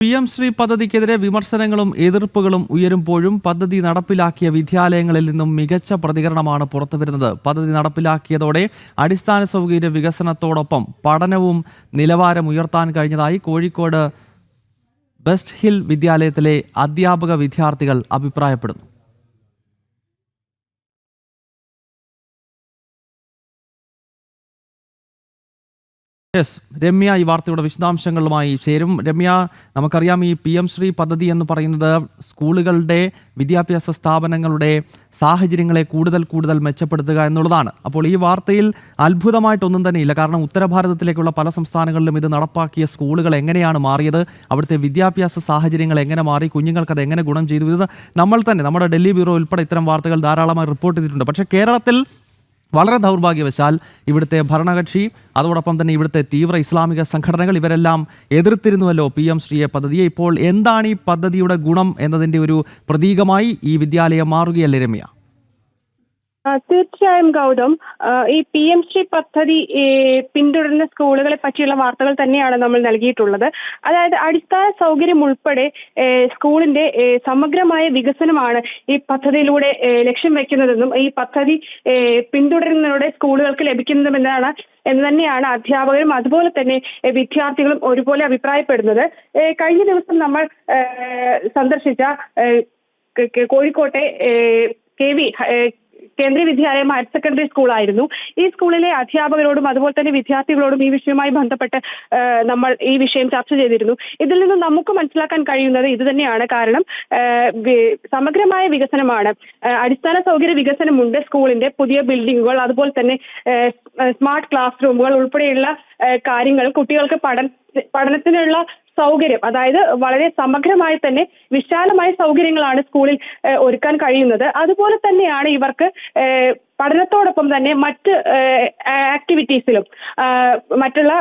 PM Shri പദ്ധതിക്കെതിരെ വിമർശനങ്ങളും എതിർപ്പുകളും ഉയരുമ്പോഴും പദ്ധതി നടപ്പിലാക്കിയ വിദ്യാലയങ്ങളിൽ നിന്നും മികച്ച പ്രതികരണമാണ് പുറത്തുവരുന്നത്. പദ്ധതി നടപ്പിലാക്കിയതോടെ അടിസ്ഥാന സൗകര്യ വികസനത്തോടൊപ്പം പഠനവും നിലവാരം ഉയർത്താൻ കഴിഞ്ഞതായി കോഴിക്കോട് ബെസ്റ്റ് ഹിൽ വിദ്യാലയത്തിലെ അധ്യാപക വിദ്യാർത്ഥികൾ അഭിപ്രായപ്പെടുന്നു. രമ്യ ഈ വാർത്തയുടെ വിശദാംശങ്ങളുമായി ചേരും. രമ്യ, നമുക്കറിയാം ഈ PM ശ്രീ പദ്ധതി എന്ന് പറയുന്നത് സ്കൂളുകളുടെ വിദ്യാഭ്യാസ സ്ഥാപനങ്ങളുടെ സാഹചര്യങ്ങളെ കൂടുതൽ മെച്ചപ്പെടുത്തുക എന്നുള്ളതാണ്. അപ്പോൾ ഈ വാർത്തയിൽ അത്ഭുതമായിട്ടൊന്നും തന്നെ ഇല്ല. കാരണം ഉത്തരഭാരതത്തിലേക്കുള്ള പല സംസ്ഥാനങ്ങളിലും ഇത് നടപ്പാക്കിയ സ്കൂളുകൾ എങ്ങനെയാണ് മാറിയത്, അവിടുത്തെ വിദ്യാഭ്യാസ സാഹചര്യങ്ങൾ എങ്ങനെ മാറി, കുഞ്ഞുങ്ങൾക്ക് അത് എങ്ങനെ ഗുണം ചെയ്തു, ഇത് നമ്മൾ തന്നെ നമ്മുടെ ഡൽഹി ബ്യൂറോ ഉൾപ്പെടെ ഇത്തരം വാർത്തകൾ ധാരാളമായി റിപ്പോർട്ട് ചെയ്തിട്ടുണ്ട്. പക്ഷേ കേരളത്തിൽ വളരെ ദൗർഭാഗ്യവശാൽ ഇവിടുത്തെ ഭരണകക്ഷി, അതോടൊപ്പം തന്നെ ഇവിടുത്തെ തീവ്ര ഇസ്ലാമിക സംഘടനകൾ ഇവരെല്ലാം എതിർത്തിരുന്നുവല്ലോ PM ശ്രീയെ പദ്ധതിയെ. ഇപ്പോൾ എന്താണ് ഈ പദ്ധതിയുടെ ഗുണം എന്നതിൻ്റെ ഒരു പ്രതീകമായി ഈ വിദ്യാലയം മാറുകയല്ലേ രമ്യ? തീർച്ചയായും ഗൗതം, ഈ PM ശ്രീ പദ്ധതി പിന്തുടരുന്ന സ്കൂളുകളെ പറ്റിയുള്ള വാർത്തകൾ തന്നെയാണ് നമ്മൾ നൽകിയിട്ടുള്ളത്. അതായത് അടിസ്ഥാന സൗകര്യം ഉൾപ്പെടെ സ്കൂളിന്റെ സമഗ്രമായ വികസനമാണ് ഈ പദ്ധതിയിലൂടെ ലക്ഷ്യം വെക്കുന്നതെന്നും ഈ പദ്ധതി പിന്തുടരുന്നതിലൂടെ സ്കൂളുകൾക്ക് എന്ന് തന്നെയാണ് അധ്യാപകരും അതുപോലെ തന്നെ വിദ്യാർത്ഥികളും ഒരുപോലെ അഭിപ്രായപ്പെടുന്നത്. കഴിഞ്ഞ ദിവസം നമ്മൾ സന്ദർശിച്ച കോഴിക്കോട്ടെ KV കേന്ദ്രീയ വിദ്യാലയം ഹയർ സെക്കൻഡറി സ്കൂളായിരുന്നു. ഈ സ്കൂളിലെ അധ്യാപകരോടും അതുപോലെ തന്നെ വിദ്യാർത്ഥികളോടും ഈ വിഷയവുമായി ബന്ധപ്പെട്ട് നമ്മൾ ഈ വിഷയം ചർച്ച ചെയ്തിരുന്നു. ഇതിൽ നിന്ന് നമുക്ക് മനസ്സിലാക്കാൻ കഴിയുന്നത് ഇത് തന്നെയാണ്. കാരണം സമഗ്രമായ വികസനമാണ്, അടിസ്ഥാന സൗകര്യ വികസനമുണ്ട്. സ്കൂളിന്റെ പുതിയ ബിൽഡിങ്ങുകൾ, അതുപോലെ തന്നെ സ്മാർട്ട് ക്ലാസ് റൂമുകൾ ഉൾപ്പെടെയുള്ള കാര്യങ്ങൾ, കുട്ടികൾക്ക് പഠനത്തിനുള്ള സൗകര്യം, അതായത് വളരെ സമഗ്രമായി തന്നെ വിശാലമായ സൗകര്യങ്ങളാണ് സ്കൂളിൽ ഒരുക്കാൻ കഴിയുന്നത്. അതുപോലെ തന്നെയാണ് ഇവർക്ക് പഠനത്തോടൊപ്പം തന്നെ മറ്റ് ആക്ടിവിറ്റീസിലും മറ്റുള്ള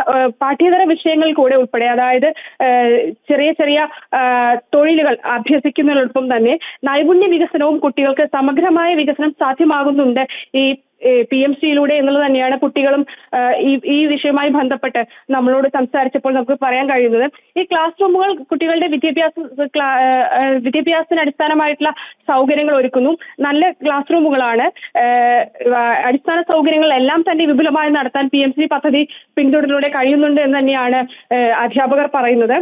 പാഠ്യേതര വിഷയങ്ങൾ കൂടെ ഉൾപ്പെടെ, അതായത് ചെറിയ തൊഴിലുകൾ അഭ്യസിക്കുന്നതിനോടൊപ്പം തന്നെ നൈപുണ്യ വികസനവും കുട്ടികൾക്ക് സമഗ്രമായ വികസനം സാധ്യമാകുന്നുണ്ട് ഈ PM ശ്രീയിലൂടെ എന്നുള്ളത് തന്നെയാണ് കുട്ടികളും ഈ വിഷയവുമായി ബന്ധപ്പെട്ട് നമ്മളോട് സംസാരിച്ചപ്പോൾ നമുക്ക് പറയാൻ കഴിയുന്നത്. ഈ ക്ലാസ് റൂമുകൾ കുട്ടികളുടെ വിദ്യാഭ്യാസത്തിന് അടിസ്ഥാനമായിട്ടുള്ള സൗകര്യങ്ങൾ ഒരുക്കുന്നു. നല്ല ക്ലാസ് റൂമുകളാണ്. അടിസ്ഥാന സൗകര്യങ്ങളെല്ലാം തന്നെ വിപുലമായി നടത്താൻ PM ശ്രീ പദ്ധതി പിന്തുടരുന്നതിലൂടെ കഴിയുന്നുണ്ട് എന്ന് തന്നെയാണ് അധ്യാപകർ പറയുന്നത്.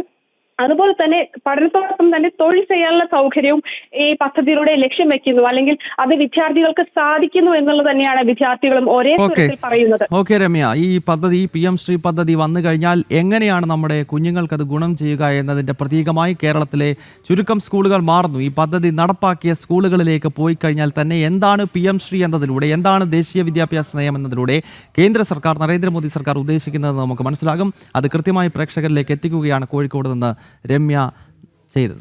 അതുപോലെ തന്നെ പഠനത്തോടൊപ്പം തന്നെ തൊഴിൽ ചെയ്യാനുള്ള സൗകര്യവും ഈ പദ്ധതിയിലൂടെ ലക്ഷ്യം വെക്കുന്നു, അല്ലെങ്കിൽ അത് വിദ്യാർത്ഥികൾക്ക് സാധിക്കുന്നു എന്നുള്ളത് തന്നെയാണ് വിദ്യാർത്ഥികളും ഒരേ സ്വരത്തിൽ പറയുന്നത്. ഓക്കെ രമ്യ, ഈ പദ്ധതി PM ശ്രീ പദ്ധതി വന്നു കഴിഞ്ഞാൽ എങ്ങനെയാണ് നമ്മുടെ കുഞ്ഞുങ്ങൾക്ക് അത് ഗുണം ചെയ്യുക എന്നതിന്റെ പ്രതീകമായി കേരളത്തിലെ ചുരുക്കം സ്കൂളുകൾ മാറുന്നു. ഈ പദ്ധതി നടപ്പാക്കിയ സ്കൂളുകളിലേക്ക് പോയി കഴിഞ്ഞാൽ തന്നെ എന്താണ് PM ശ്രീ എന്നതിലൂടെ, എന്താണ് ദേശീയ വിദ്യാഭ്യാസ നയം എന്നതിലൂടെ കേന്ദ്ര സർക്കാർ, നരേന്ദ്രമോദി സർക്കാർ ഉദ്ദേശിക്കുന്നത് നമുക്ക് മനസ്സിലാകും. അത് കൃത്യമായി പ്രേക്ഷകരിലേക്ക് എത്തിക്കുകയാണ് കോഴിക്കോട് നിന്ന് രമ്യ ചെയ്തത്.